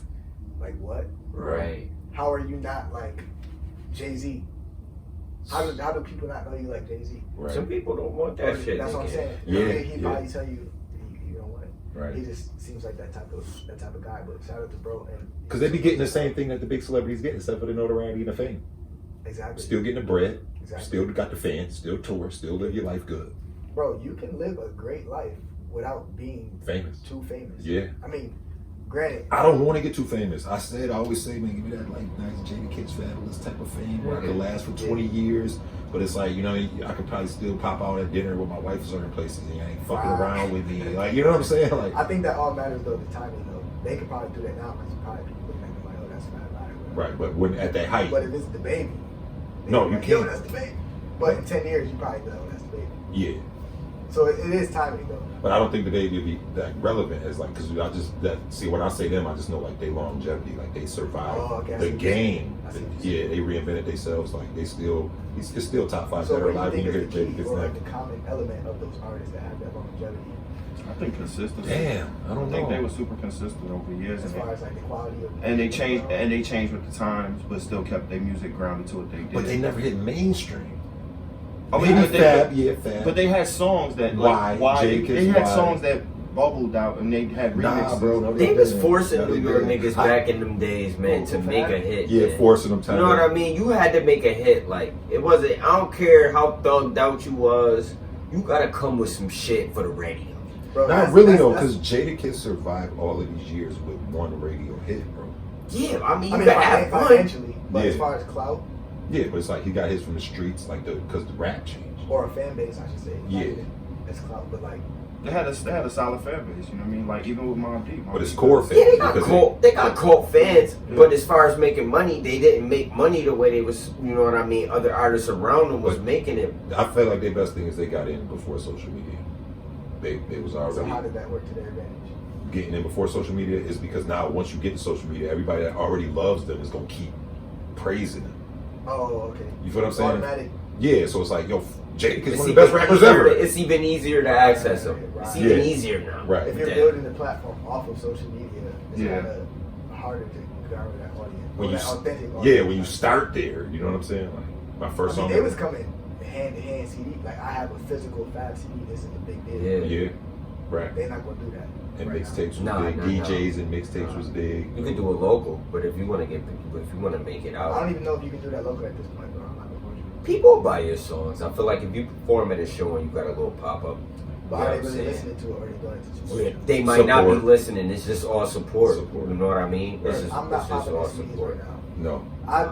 like what? Right. How are you not like Jay-Z? How do people not know you like Jay-Z? Right. Some people don't want that shit. That's what I'm saying. Yeah, He'd probably tell you you don't want it. Right. He just seems like that type of guy. But shout out to bro. Because they be getting the same thing that the big celebrities get, except for the notoriety and the fame. Exactly. Still getting the bread. Exactly. Still got the fans. Still tour. Still live your life good. Bro, you can live a great life without being Famous. too famous. Yeah. I mean, granted. I don't want to get too famous. I always say, man, give me that like nice Jada Kids fabulous type of fame where I could last for 20 years. But it's like, I could probably still pop out at dinner with my wife in certain places and you ain't fucking around with me. Like, you know what I'm saying? Like, I think that all matters though, the timing though. They could probably do that now because probably people looking at them like, oh, that's not matter. right, but when at that height. But if it's the baby, No, you like, yo, can't. that's the baby. But in 10 years, you probably know that's the baby. Yeah. So it is timely though. But I don't think that they would be that relevant as like, because see, when I say them, I just know like they longevity, like they survived the game. Yeah, they reinvented themselves. Like they still, it's still top 5 So that are what alive. do you When you think hear is the key Jadakiss or like next. the common element of those artists that have that longevity? I think consistency. Damn, I don't think know. they were super consistent over the years, As far as like the quality of and they changed with the times, but still kept their music grounded to what they did. But they never hit mainstream. I mean, Maybe but Fab. But they had songs that Why? Jadakiss, they had Why? songs that bubbled out, and they had remixes. Nah, bro. No, They was didn't. forcing No, New they York didn't. niggas back in them days, man, to make a hit. Yeah, man. forcing them. You know what I mean? You had to make a hit. Like, it wasn't, I don't care how thugged out you was, you gotta come with some shit for the radio. Bro, Not really though, because Jadakiss survived all of these years with one radio hit, bro. Yeah, I mean, you gotta have fun. financially, but Yeah. as far as clout Yeah, but it's like he got his from the streets, like because the rap changed. or a fan base, I should say. Not Yeah. even as clout, but like They had a solid fan base. You know what I mean? Like even with Mobb Deep. But it's core fans. Yeah, they got because they got cult fans, Yeah. but as far as making money, they didn't make money the way they was, you know what I mean, other artists around them was But- making it. I felt like their best thing is they got in before social media. They was so already how did that work to their advantage? getting in before social media is because now once you get to social media, everybody that already loves them is gonna keep praising them. Oh, okay. You feel what I'm saying? Automatic. Yeah, so it's like, yo, Jadakiss It's one of the best rappers ever. It's even easier to access them. It's even Yeah. easier now. Right. If you're Yeah. building the platform off of social media, it's Yeah. kind of harder to garner that audience. When or you that authentic audience. yeah, when you start there, you know what I'm saying? Like my first I mean, song. they was coming hand to hand CD. Like I have a physical Fab CD. This is a big deal. Yeah. Yeah, right. They're not gonna do that. And right mixtapes was Nah, big. nah, DJs and mixtapes was big. You could do a local, but if you want to get, if you want to make it now. I don't out, even know if you can do that local at this point, bro. I'm not gonna hold you. people buy your songs. I feel like if you perform at a show and you got a little pop up, But are they really listening to it or are they doing it to Yeah, they might not be Support. listening. It's just all support. Support. You know what I mean? It's just, I'm not it's just popping all these CDs support. right now. No. I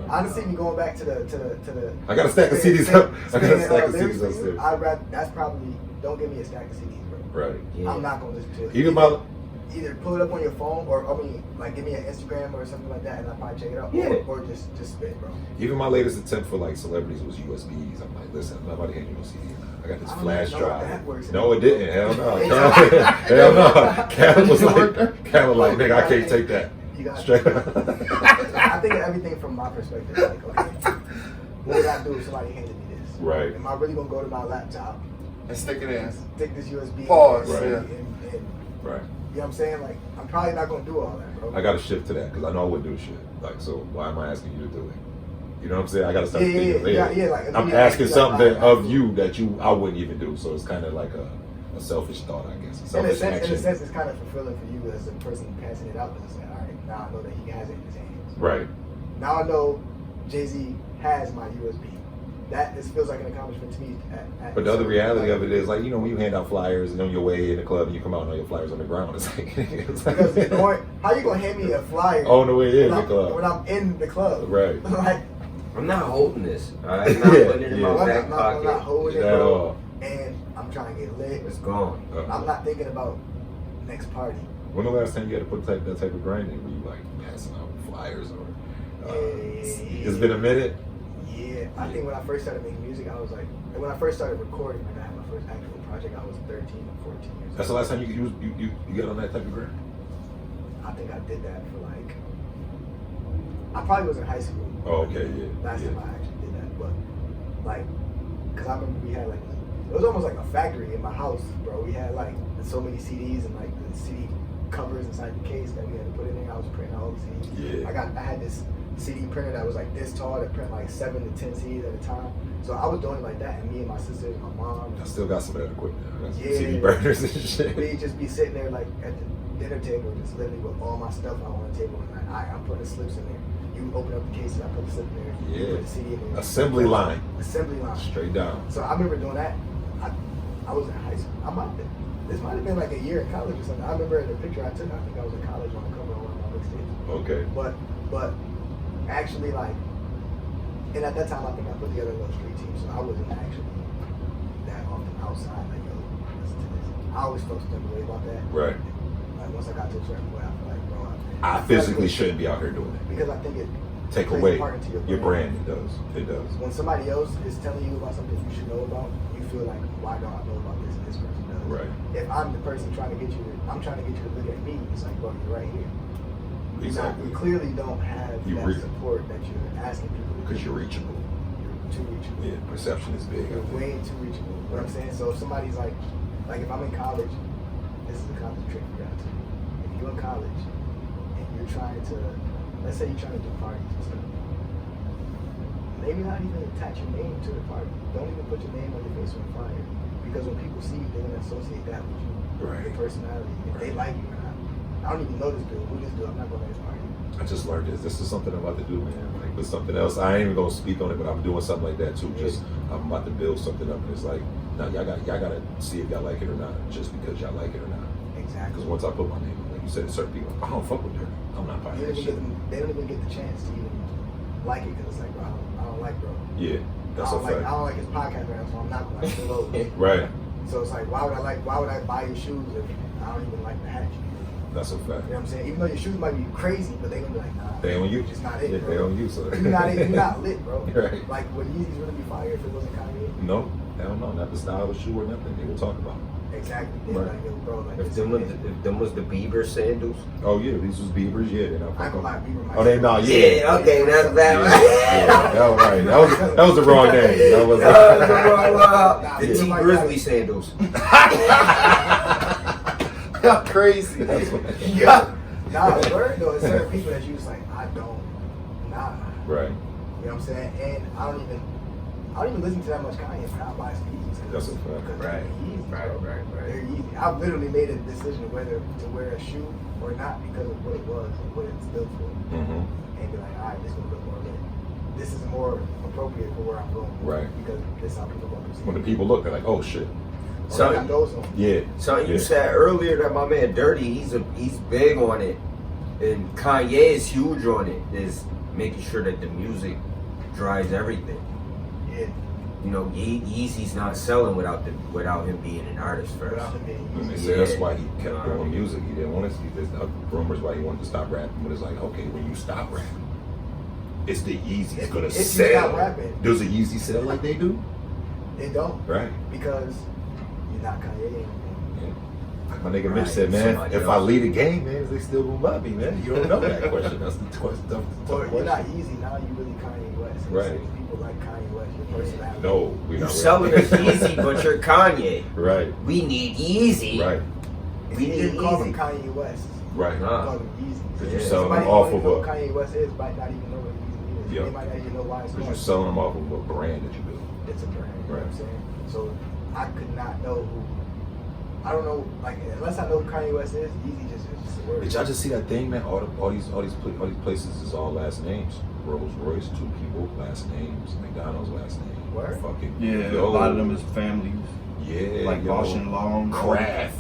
honestly, me going back to the. I got a stack of CDs up. I got a stack of CDs upstairs. I'd rather. That's probably. Don't give me a stack of CDs, bro. Right. Yeah. I'm not gonna listen to it. Even my Either pull it up on your phone or like give me an Instagram or something like that, and I'll probably check it out. Yeah. Or just spit, bro. even my latest attempt for like celebrities was USBs. I'm like, listen, nobody handing you no CD. I got this I don't flash even know drive. if that works No, it didn't. Hell no. Exactly. Hell no. Cal was like, nigga, I can't take that. You got Straight up. I think everything from my perspective, like, okay, what would I do if somebody handed me this? Right. Am I really gonna go to my laptop, And stick it in. stick this USB, Pause, and, yeah. and Right. you know what I'm saying? Like, I'm probably not gonna do all that, bro. I got to shift to that because I know I wouldn't do shit. Like, so why am I asking you to do it? You know what I'm saying? I got to start thinking. like, I'm asking something of you that I wouldn't even do. So it's kind of like a selfish thought, I guess. A In a selfish sense, action. it's kind of fulfilling for you as a person passing it out. Because it's like, all right, now I know that he has it in his hands. Right. Now I know Jay-Z has my USB. That feels like an accomplishment to me. But the other reality of it is, like, you know, when you hand out flyers and on your way in the club and you come out and all your flyers on the ground, it's like, Because how you gonna hand me a flyer on the way in when the club. when I'm in the club? Right. Like, I'm not holding this. I'm not Yeah, putting it in yeah. my back I'm not pocket. holding it, At bro. all. And I'm trying to get lit. It's gone. I'm not thinking about next party. When the last time you had to put that type of grind in? Were you like passing out flyers or? It's been a minute. Yeah, I think when I first started making music, I was like, and when I first started recording, like I had my first actual project, I was 13 or 14 years old. That's the last time you got on that type of grind? I think I did that for like, I probably was in high school. Oh, okay, yeah. Last yeah. time I actually did that, but like, cause I remember we had like, it was almost like a factory in my house, bro. We had like so many CDs and like the CD covers inside the case that we had to put in there. I was printing all the CDs. Yeah. I had this CD printer that was like this tall that print like 7 to 10 CDs at a time. So I was doing it like that, and me and my sisters, my mom. I still got some of that equipment. I got some Yeah. CD burners and shit. We'd just be sitting there like at the dinner table, just literally with all my stuff out on the table, and like, I'm putting the slips in there. You open up the cases, I put the slip in there. You Yeah. put the CD in there. Assembly line. Assembly line. Straight down. So I remember doing that. I was in high school. This might have been like a year in college or something. I remember the picture I took. I think I was in college on the cover of one of my mixtapes. Okay. But actually, like, and at that time I think I put together a little street team, so I wasn't actually that often outside. Like, yo, listen to this. I always felt some type of way about that. Right. Like once I got to a certain point, I feel like, bro, I physically shouldn't be out here doing it. because I think take plays away a part into your brand. It does. It does. When somebody else is telling you about something you should know about, you feel like, why don't I know about this and this person does? Right. If I'm the person trying to get you to look at me, it's like, bro, you're right here. Exactly. You clearly don't have You that support that you're asking people to. Because you're reachable. You're too reachable. Yeah, perception is big. You're way too reachable. You know what I'm saying? So if somebody's like if I'm in college, this is a college trick you got to. If you're in college and you're trying to, let's say you're trying to do parties and stuff, maybe not even attach your name to the party. Don't even put your name on your face on the flyer. Because when people see you, they're going to associate that with you. Right. Your personality. If they like you or not. I don't even know this dude. Who this dude? I'm not going to this party. I just learned this. This is something I'm about to do, man. Like, with something else. I ain't even gonna speak on it, but I'm doing something like that too. Just I'm about to build something up, and it's like, now y'all gotta see if y'all like it or not, just because y'all like it or not. Exactly. Because once I put my name, like you said, certain people, I don't fuck with her. I'm not buying that shit. They don't even get the chance to even like it because it's like, bro, I don't like bro. Yeah, that's a fact. I don't like his podcast right now, so I'm not gonna like the Right. So it's like, why would I buy your shoes if I don't even like the hat you? That's a fact. You know what I'm saying? Even though your shoes might be crazy, but they gonna be like, nah. They on you. Just not it, Yeah, bro. they on you, so. You're not lit, bro. Right. Like, would Yeezys really be fire if it wasn't Kanye? No, hell no, not the style of shoe or nothing. They will talk about it. Exactly. They're Right. like, yo, bro, like, If them was the Bieber sandals. Oh yeah, these was Beavers. Yeah, they're not I fucking. can buy Bieber myself. Oh, they not. Yeah. Yeah, okay, that's bad. Yeah, that was right. That was the wrong name. That was. The Yeah. T Grizzly sandals. How crazy. That's what. Yeah. Nah, word though, it's certain people that you just like, nah. Right. You know what I'm saying? And I don't even listen to that much Kanye, but I buy some Yeezys. That's a fact. Right. Right. They're easy. I've literally made a decision whether to wear a shoe or not because of what it was and what it's built for. Mm-hmm. And be like, all right, this gonna look more lit. This is more appropriate for where I'm going. Right. Because this is how people gonna perceive When the it. people look, they're like, oh shit. So I got those on. Yeah. So you Yeah. said earlier that my man Dirty, he's big on it, and Kanye is huge on it. Is making sure that the music drives everything. Yeah. You know, Yeezy's not selling without him being an artist first. Without them being And they easy. say that's why he kept doing music. He didn't want to see this. Rumors why he wanted to stop rapping, but it's like, okay, when you stop rapping, it's the Yeezy's gonna If you sell. stop rapping. Does a Yeezy sell like they do? They don't. Right. Because you're not Kanye anymore. Yeah. Like my nigga Mitch Right, said, man, somebody if else. I lead a game, man, is they still gonna love me, man? You don't know that question. That's the question. Or you're not easy now. You really Kanye West. And Right. so people like Kanye West. Your personality. No, we're You not selling us Yeezy, but you're Kanye. Right. We need Yeezy. Right. We You need didn't call them Yeezy. Kanye West. Right. You Nah. call them Yeezy. Because you're Yeah. selling them Somebody off who of don't know a. who Kanye West is might not even know what Yeezy is. Yeah. They might not even know why it's Because called. you're selling them off of a brand that you built. It's a brand. You know Right. what I'm saying? So I could not know who. I don't know. Like unless I know who Kanye West is, Yeezy just is just a word. Did y'all just see that thing, man? All these places is all last names. Rolls Royce, 2 people, last names. McDonald's, last name. Word? Fucking Yeah, yo. a lot of them is families. Yeah, Like yo. Bosch and Long. Kraft.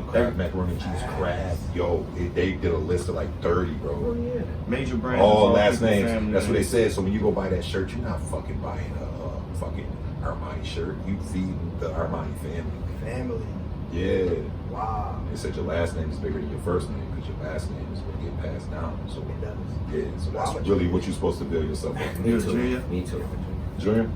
Kraft macaroni and cheese. Kraft. Yo, they did a list of like 30, Oh bro. yeah. Major brands. All is last people, names. family That's what they names. said. So when you go buy that shirt, you're not fucking buying a fucking Armani shirt. You feed the Armani family. Family. Yeah. Wow. They said your last name is bigger than your first name because your last name is going to get passed down. So It does. yeah, so Wow, that's but really you- what you're supposed to build yourself up. Me You're a too. junior? Me too. Junior,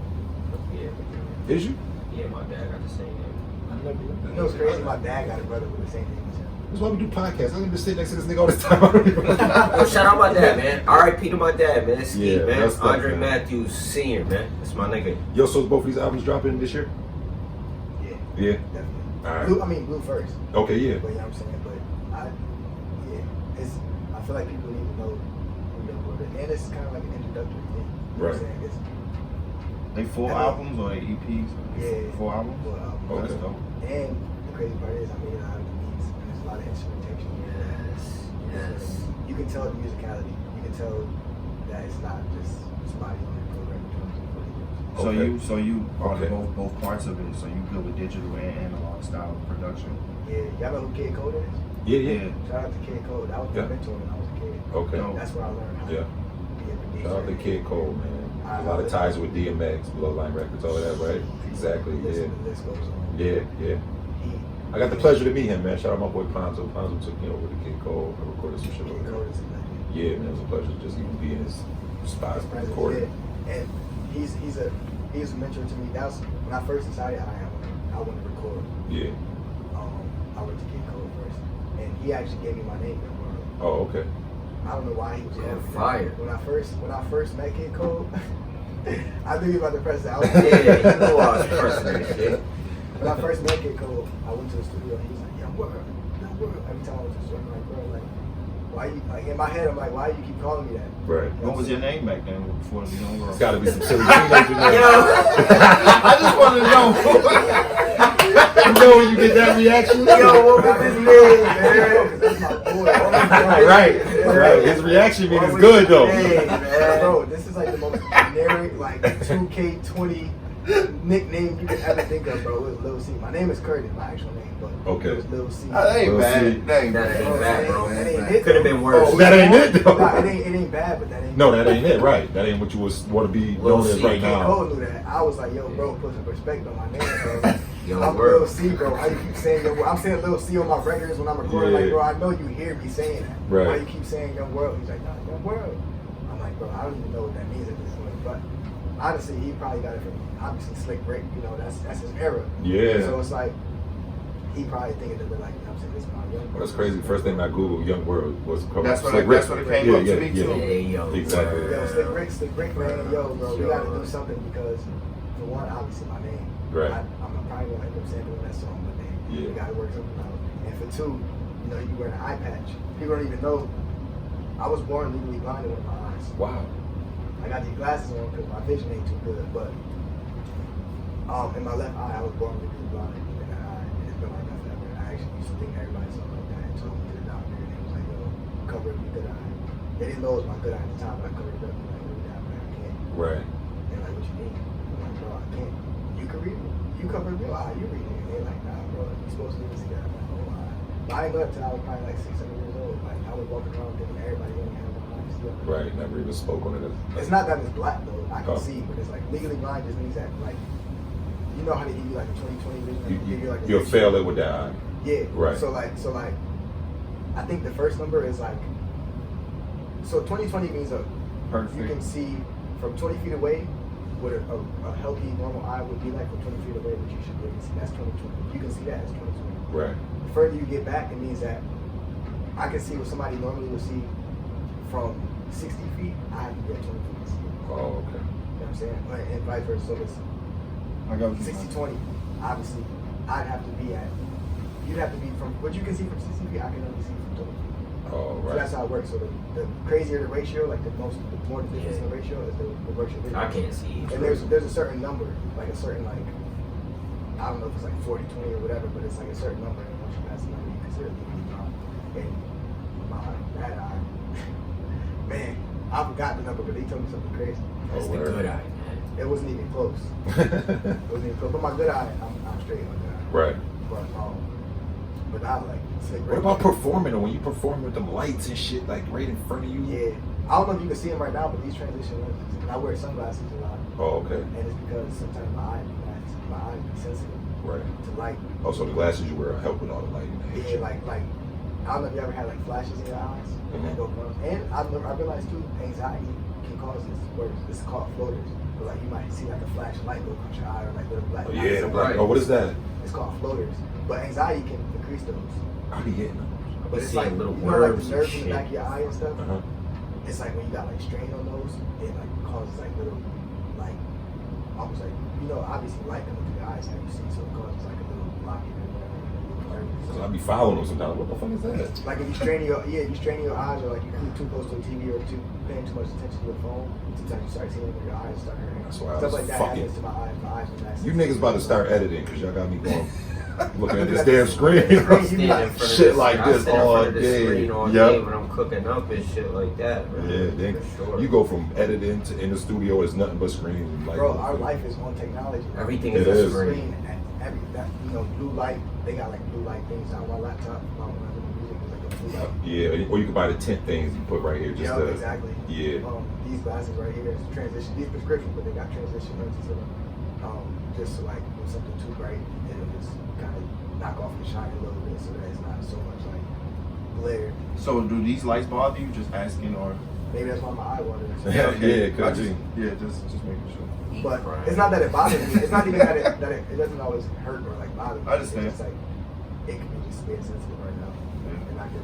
Yeah. is you? Yeah, my dad got the same name. I never knew that. You know what's crazy? My dad got a brother with the same name as him. That's why we do podcasts. I can just sit next to this nigga all the time. I don't even Yo, shout out my dad, man. R.I.P. to my dad, man. Ski, Yeah, man. that's tough, Andre man. Matthews Sr., man. That's my nigga. Yo, so both of these albums dropping this year? Yeah. Yeah. Definitely. Alright. Blue first. Okay, yeah. But you know what I'm saying? But I feel like people need to know who Young Buck is. And it's kind of like an introductory thing. You know what Right. I'm saying? They full albums or they EPs? Yeah. 4 albums? Full album. Okay. That's dope. And the crazy part is, I made a lot of the beats, and there's a lot of instrumentation. Yes. You can tell the musicality. You can tell that it's not just somebody on the program drums and playing drums. So you are Okay. both parts of it. So you good with digital and analog style of production. Yeah, y'all know who Kid Code is? Yeah, yeah. Shout out to Kid Code. I was Yeah. a mentor when I was a kid. Okay. No. That's where I learned how Yeah. to be a producer. Shout out to Kid Cole, man. A lot of ties with DMX, Blowline Records, all of that, right? Exactly, yeah. Listen, the list goes on. Yeah, yeah. He- I got the pleasure to meet him, man. Shout out my boy Ponzo. Ponzo took me over to Kid Cole. I recorded some shit Kid over there. Code is a legend. Yeah, man, it was a pleasure to just even be in his spot recording. And he's a mentor to me. That was when I first decided I want to record. Yeah. I went to Kid Code first, and he actually gave me my name. Oh, okay. I don't know why he was on fire. When I first met Kid Code, I knew he was about to press it. Yeah, you know I was pressing that shit. When I first met Kid Code, I went to the studio and he was like, "Young World." Every time I went to the studio, I'm like, bro, like, why you, like, in my head, I'm like, why you keep calling me that? Right. What was your name back then before the Young World? It's got to be some silly teenager name. I just want to know. You know when you get that reaction? Yo, what was his name, man? That's my boy. Right. His reaction mean it's good though. Bro, this is like the most generic, like 2K20 nickname you could ever think of, bro. It was Lil C. My name is Curtis, my actual name, but Okay. it was Lil C. That ain't Lil bad. C. That ain't That ain't bad, bro. That ain't it. Could have been worse. That ain't it though. Nah, it ain't bad, but that ain't. No, that ain't it. Right. That ain't what you want to be Lil known as C. right Kid now. Cole knew that. I was like, yo, bro, put some respect on my name, bro. Yo, I'm word. Lil C, bro. Why you keep saying yo? I'm saying Lil C on my records when I'm recording. Yeah. Like, bro, I know you hear me saying that. Right. Why you keep saying Young World? He's like, nah, Young World. I'm like, bro, I don't even know what that means at this point. But honestly, he probably got it from obviously Slick Rick. You know, that's his era. Yeah. So it's like he probably thinking that like, you know, I'm saying this is my Young World. That's crazy. First thing I Googled, Young World, was coming That's up. what Slick it Rick. came up to me, too. Yeah, yo. Exactly. Yo, Slick Rick, man, yo, bro, we gotta do something because for one, obviously my name. Right. I'm probably gonna end up sampling that song, but then Yeah. we gotta work something out. And for two, you know, you wear an eye patch. People don't even know. I was born legally blind in one of my eyes. Wow. I got these glasses on because my vision ain't too good, but in my left eye, I was born legally blind in that eye, and it's been like that forever. I actually used to think everybody saw like that, and told me to the doctor, and he was like, yo, cover up your good eye. They didn't know it was my good eye at the time, but I covered it up. Like, what do I can't. Right. They're like, what you mean? I'm like, bro, I can't. You can read it. You cover your eye, you read it. And they're like, nah, bro, you're supposed to even see that in my whole eye. But I ain't know it until I was probably like 6, 7 years old. Like, I was walking around thinking everybody only had one eye. See that? Right. Never even spoke on it. It's not that it's black, though. I can Oh. see, but it's like legally blind just means that, like, you know how they give you like a 20/20 vision? They give you like a You'll fail it with that eye. Yeah. Right. So like, I think the first number is like, so 20/20 means you Perfect. can see from 20 feet away what a healthy, normal eye would be like from 20 feet away, which you should be able to see. That's 20/20. You can see that as 20/20. Right. The further you get back, it means that I can see what somebody normally would see from 60 feet. I have to be at 20 feet to see it. Oh, okay. You know what I'm saying? And vice versa. So it's I got what you 60/20. Obviously, I'd have to be at. You'd have to be from what you can see from 60 feet. I can only see from 20 feet. Oh, So right. that's how it works. So the crazier the ratio, like the more the difference in the ratio is the worse your vision. I can't see. And there's a certain number, like a certain like, I don't know if it's like 40/20 or whatever, but it's like a certain number. And once you pass the number, you consider it legally blind. And my that eye, man, I forgot the number, but they told me something crazy. That's the word. good eye, man. It wasn't even close. It wasn't even close. But my good eye, I'm straight on my good eye. Right. But I like Slick What Rick. about performing though? When you perform with them lights and shit like right in front of you? Yeah. I don't know if you can see them right now, but these transition lenses, and I wear sunglasses a lot. Oh, okay. And it's because sometimes my eye be sensitive Right. to light. Oh, so the glasses you wear help with all the lighting. and Yeah, shit. like I don't know if you ever had like flashes in your eyes. Mhm. And I realized too, anxiety can cause this. Where it's called floaters. But like you might see like a flash of light go across your eye or like little black. Oh, dots. yeah, the black. Oh, what is that? It's called floaters. But anxiety can increase those. I be hitting them. But You it's see like little you know, like worms the and nerves in the shit. back of your eye and stuff. Uh-huh. It's like when you got like strain on those, it like causes like little, like almost like obviously light coming through your eyes, like you see, so it causes like a little blocking or whatever. So I be following them sometimes. What the fuck is that? Like if you strain your eyes, or like you keep too close to a TV or paying too much attention to your phone, sometimes you start seeing it when your eyes start hurting. That's why I Stuff was like that fucking- happens to my eyes. My eyes are nice. You niggas about to start editing because y'all got me going. Looking at this damn screen. Stand in front of Shit like I this stand in all front of the day. screen all Yep. day when I'm cooking up and shit like that, bro. Yeah, then For sure. you go from editing to in the studio, it's nothing but screens. And light. Bro, our life is on technology. Everything It is a is. screen. And blue light. They got like blue light things on my laptop. My music is like a blue light. Yeah, or you can buy the tint things you put right here. Just Yeah, to, exactly. Yeah. These glasses right here is transition. These prescriptions, but they got transition lenses in them. Just so like when something too bright, it'll just kind of knock off the shine a little bit, so that it's not so much like glare. So do these lights bother you? Just asking, or Maybe that's why my eye waters. Yeah, I could just, be. yeah, just making sure. But it's not that it bothers me. It's not even that it doesn't always hurt or like bother me. I understand. It's just like it can be just being sensitive right now, and I can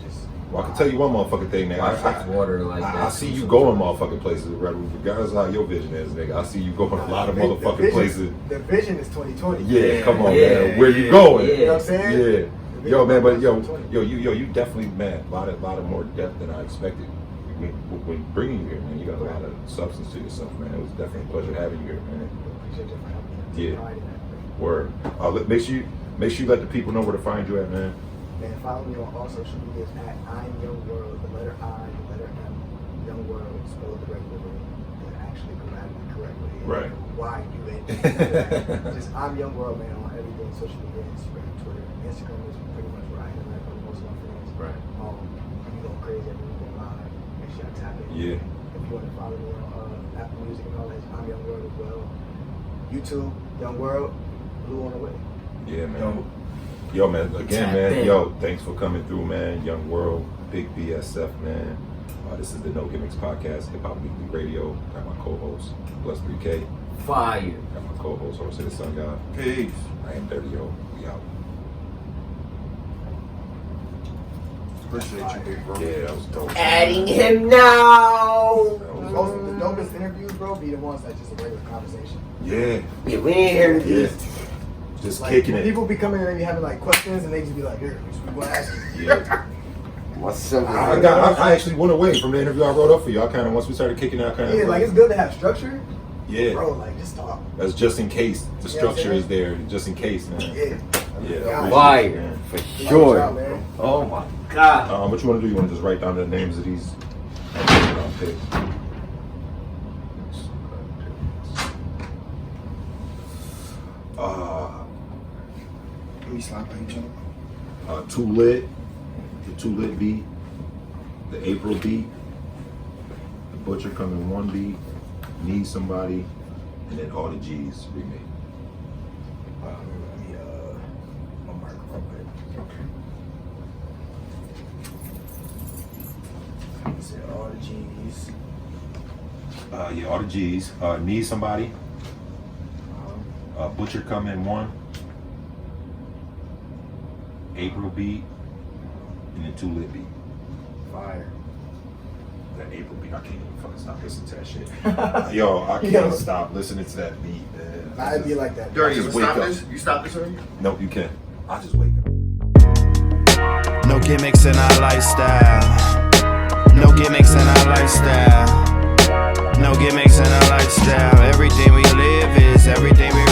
just. Well, I can tell you one motherfucking thing, nigga. Why fix water like that? I see you going motherfucking places, regardless of how your vision is, nigga. I see you going a lot of motherfucking places. The vision is 2020. Yeah, come on, Yeah, man. Where you going? yeah. You know what I'm saying? Yeah. Yo, man, but you definitely, man, a lot of more depth than I expected. When bringing you here, man, you got a lot of substance to yourself, man. It was definitely a pleasure having you here, man. Appreciate you for having me. Yeah. Pride in that. Word. Make sure you let the people know where to find you at, man. And follow me on all social medias at I'm Young World, the letter I, the letter M, Young World, spelled the regular way, and actually grammatically correctly. Right. Y-U-N. Just I'm Young World, man, on everything, social media, Instagram, Twitter. Instagram is pretty much where I interact with most of my friends. Right. I'm going crazy every weekend live. Make sure I tap in. Yeah. If you want to follow me on Apple Music and all that, I'm Young World as well. YouTube, Young World, BLEU on the way. Yeah, man. Yo, man, again, man, yo, thanks for coming through, man. Young World, Big BSF, man. This is the No Gimmicks Podcast, Hip Hop Weekly Radio. Got my co-host, Plus 3K. Fire. Got my co-host, Horse of the Sun God. Peace. I am Dirty Yo. We out. Appreciate you, big bro. Yeah, that was dope. Adding him now. Most of the dopest interviews, bro, be the ones that just a regular conversation. Yeah. Yeah, we ain't hear Yeah. this. Just Like, kicking when it. people be coming in and be having like questions, and they just be like, "Here, we want to ask you." Yeah. What's up? I actually went away from the interview I wrote up for you. I kind of, once we started kicking out, kind of. Yeah, like it's good to have structure, Yeah. bro. Like just talk. That's just in case. The You know what I'm structure saying? is there, just in case, man. Yeah. Yeah. Yeah. appreciate it, Fire. man. For Shout sure. out, man. Oh my God. What you want to do? You want to just write down the names of these? Pick. Let me slap page up. Too Lit, the Too Lit beat, the April beat, the Butcher Coming One beat, Need Somebody, and then All the G's remake. Let me my microphone. Okay. Say all the G's. Yeah, All the G's. Need Somebody, Butcher Coming One, April beat, and then Too Lit beat. Fire. That April beat, I can't even fucking stop listening to that shit. Yo, I can't stop listening to that beat, man. I'd be like that. Dirty, just you wake stop up. this? You stop this already? Nope, you can't. I just wake up. No gimmicks in our lifestyle. No gimmicks in our lifestyle. No gimmicks in our lifestyle. Everything we live is everything we